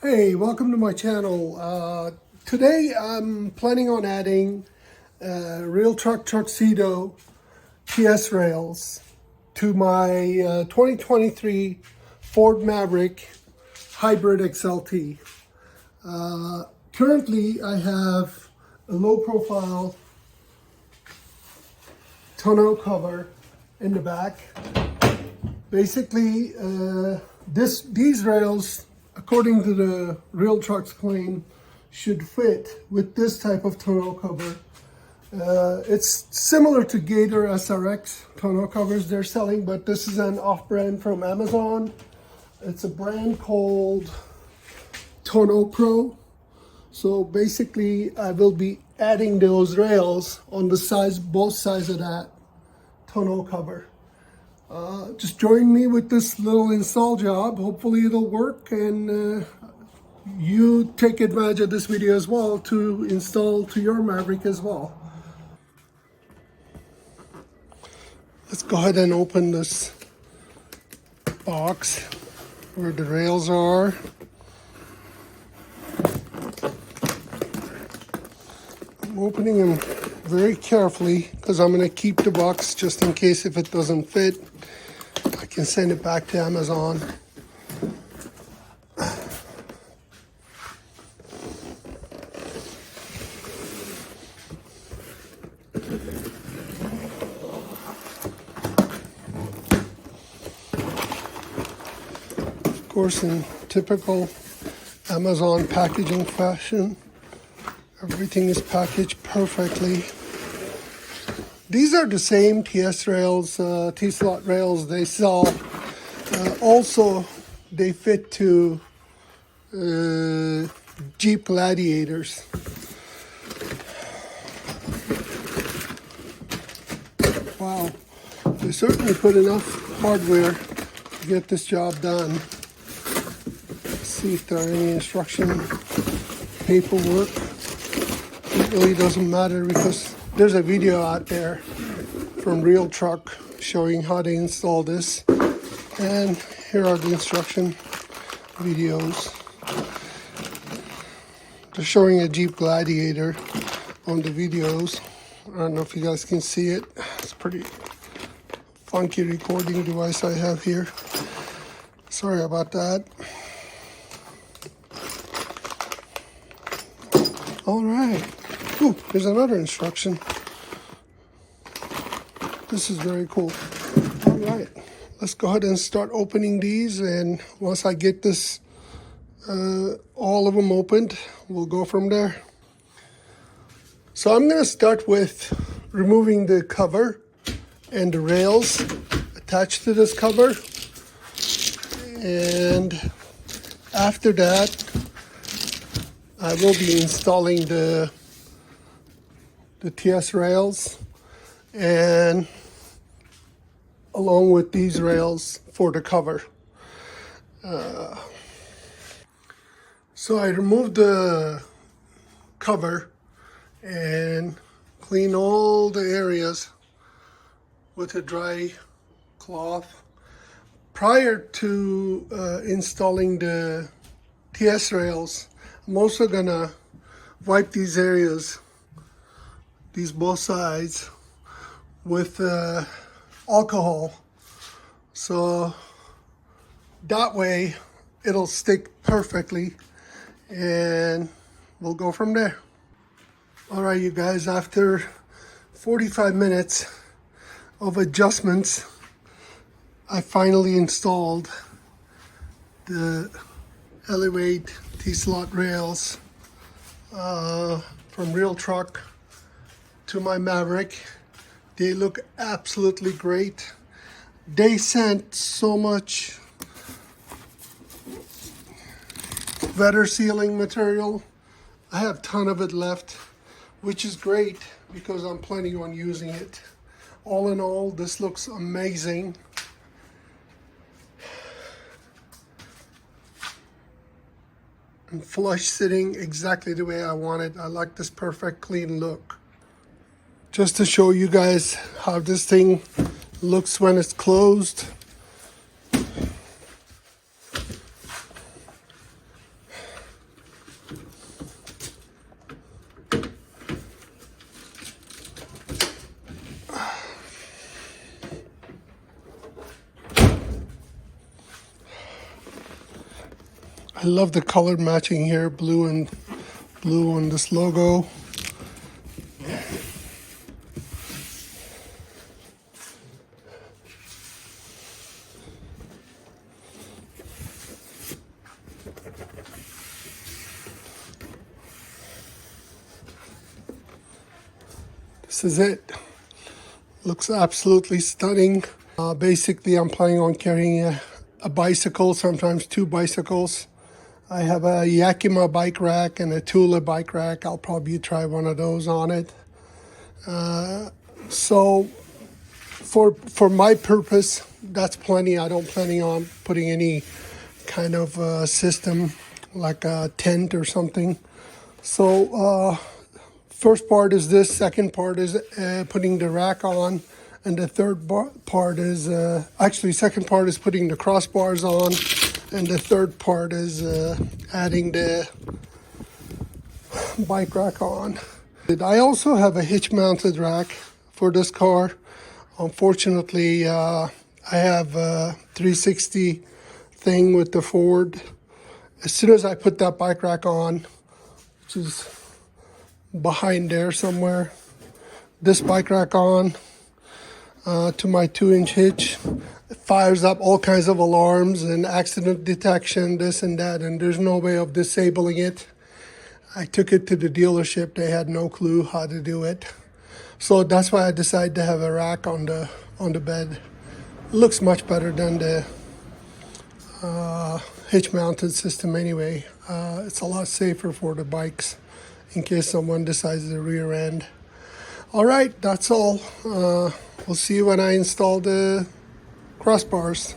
Hey, welcome to my channel. Today I'm planning on adding real TruXedo TS Rails to my 2023 Ford Maverick Hybrid XLT. Currently I have a low profile tonneau cover in the back. Basically these rails, according to the Real Trucks claim, should fit with this type of tonneau cover. It's similar to Gator SRX tonneau covers they're selling, but this is an off-brand from Amazon. It's a brand called Tonno-PRO. So basically I will be adding those rails on the sides, both sides of that tonneau cover. Just join me with this little install job. Hopefully it'll work, and you take advantage of this video as well to install to your Maverick as well. Let's go ahead and open this box where the rails are. I'm opening them very carefully because I'm going to keep the box just in case if it doesn't fit. I can send it back to Amazon. Of course, in typical Amazon packaging fashion, everything is packaged perfectly. These are the same TS rails, T-slot rails they sell. Also, they fit to Jeep Gladiators. Wow, they certainly put enough hardware to get this job done. Let's see if there are any instruction paperwork. It really doesn't matter because there's a video out there from Real Truck showing how to install this, and here are the instruction videos. They're showing a Jeep Gladiator on the videos. I don't know if you guys can see it. It's a pretty funky recording device I have here. Sorry about that. All right. Ooh, there's another instruction. This is very cool. All right, let's go ahead and start opening these, and once I get this, all of them opened, we'll go from there. So I'm gonna start with removing the cover and the rails attached to this cover. And after that, I will be installing the TS rails, and along with these rails for the cover. So I removed the cover and clean all the areas with a dry cloth. Prior to installing the TS rails, I'm also gonna wipe these areas, these both sides, with alcohol, so that way it'll stick perfectly, and we'll go from there. All right, you guys, after 45 minutes of adjustments, I finally installed the Elevate T-slot rails from Real Truck to my Maverick. They look absolutely great. They sent so much weather sealing material. I have a ton of it left, which is great because I'm planning on using it. All in all, this looks amazing. And flush sitting exactly the way I want it. I like this perfect clean look. Just to show you guys how this thing looks when it's closed. I love the color matching here, blue and blue on this logo. This is it. Looks absolutely stunning. Basically, I'm planning on carrying a bicycle, sometimes two bicycles. I have a Yakima bike rack and a Tula bike rack. I'll probably try one of those on it. So for my purpose, that's plenty. I don't planning on putting any kind of system like a tent or something. So first part is this, second part is putting the rack on, and the third part is, actually second part is putting the crossbars on, and the third part is adding the bike rack on. I also have a hitch-mounted rack for this car. Unfortunately, I have a 360 thing with the Ford. As soon as I put that bike rack on, which is behind there somewhere, this bike rack on to my 2-inch hitch, it fires up all kinds of alarms and accident detection, this and that, and there's no way of disabling it. I took it to the dealership. They had no clue how to do it. So that's why I decided to have a rack on the bed. It looks much better than the hitch-mounted system anyway. It's a lot safer for the bikes in case someone decides to rear end. All right, that's all. We'll see you when I install the crossbars.